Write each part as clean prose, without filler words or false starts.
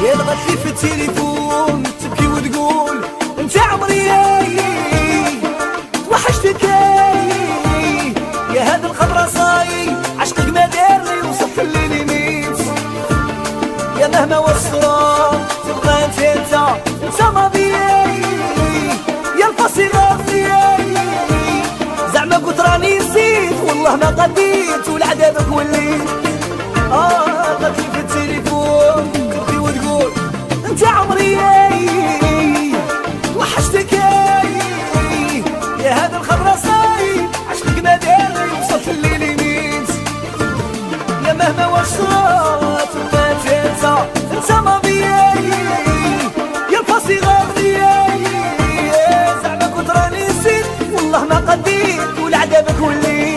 يا لغتلي في التليفون تبكي وتقول انت عمري توحشتك يا هاد الخضرا صاي عشقك ما دار لي وصف اللي نميت يا مهما وصلت تبقى انت ماضي يا الفصيل غافي زعما قلت راني نسيت والله ما قديت ولعذابك وليت قلت لي في التليفون تبكي وتقول انت عمري وحشتك يا هذا الخضرا صاي عشقك ما دار لي وصلت الليل يميت يا مهما وصلت ما انت ماضي يا الفاصي غادي زعما كنت راني نسيت والله ما قديت ولعذابك وليت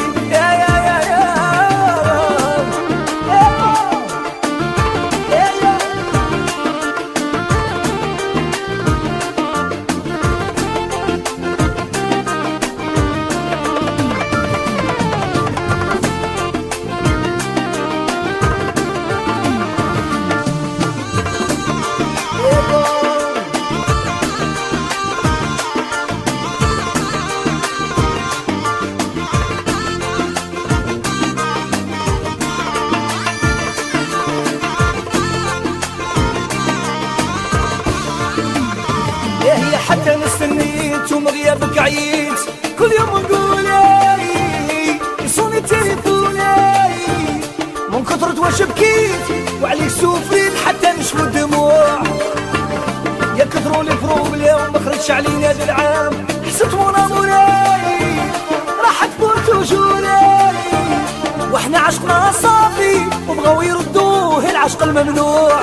حتى نستنيت ومغيابك عييت كل يوم نقول يصوني تليفوني من كثرة واش بكيت وعليك سوفريت حتى نشفو الدموع يا كثروا لي بروبليم وما خرجش علينا هذا العام حسيت مناموراي راحت بورتوجوري واحنا عشقنا صافي وبغاو يردوه العشق الممنوع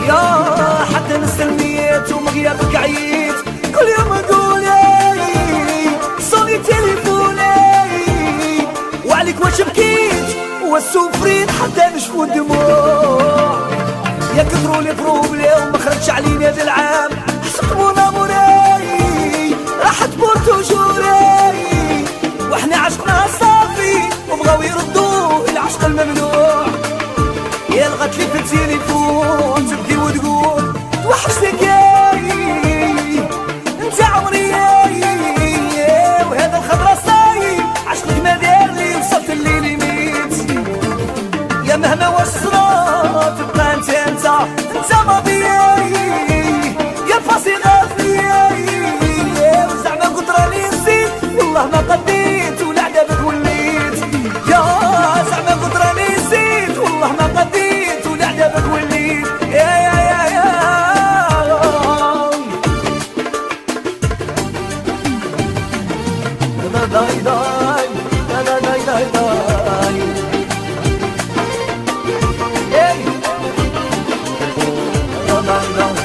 يا حتى نستنيت ومغيابك عييت كل يوم نقول صوني تليفوني وعليك واش بكيت والسوفرين حتى نشفو الدموع يا كثروا لي بروبليم وما خرجش علينا هذا العام حسيت مناموراي راحت بورتوجوري واحنا عشقنا صافي وبغاو يردوه العشق الممنوع يا لغتلي في التليفون تبكي وتقول توحشتك انت عمري وهذا الخضرا صاي عشقك ما دار لي وصلت الليل يميت يا مهما وصلت تبقى انت ماضي يا الفاصي غافي وزعما قلت راني نسيت والله ما قديت ولعذابك وليت يا زعما قلت راني نسيت والله ما قديت ولعذابك وليت يا داي داي داي داي داي داي اي داي داي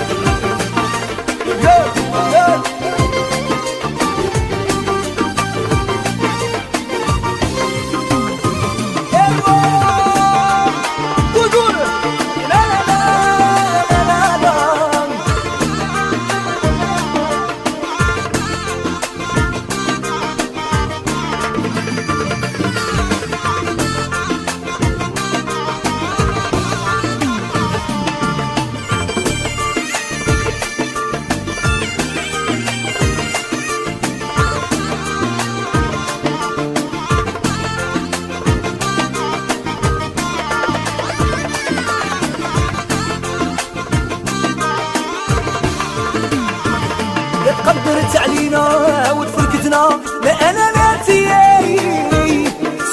قدرت علينا وتفرقتنا لا انا ناتي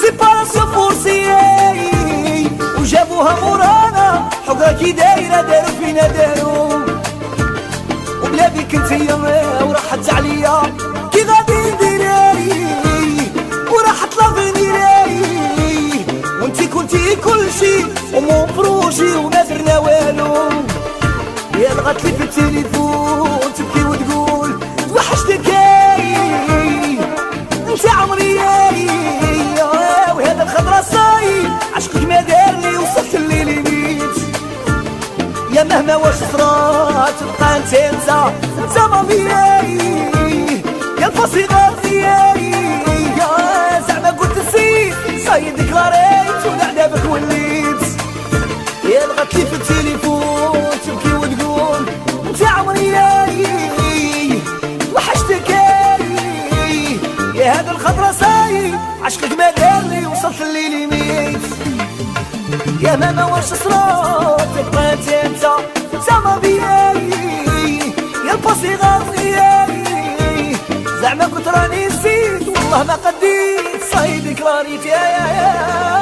سيباراسيون فورسي وجابوها مورانا حقرا كي دايره دارو فينا دارو وبلا بيك انتيا وراحت عليا كي غادي نديري وراحت لافينيري وانتي كنتي كلشي ومون بروجي وما درنا والو يا لغتلي في التليفون تبكي وتقول توحشتك انت عمري وهذا الخضرا صاي عشقك ما دار لي وصلت الليل يميت يا مهما واش صرات تبقى انت ماضي يا الفاصي غافي يا زعما قلت نسيت صاي ديكلاريت ولعذابك وليت يا لغتلي في التليفون تبكي وتقول يا ماما واش صرات تبقى انت ما بياي يا الباسي غاضي زعما كنت راني نسيت والله ما قديت صايدك راني يا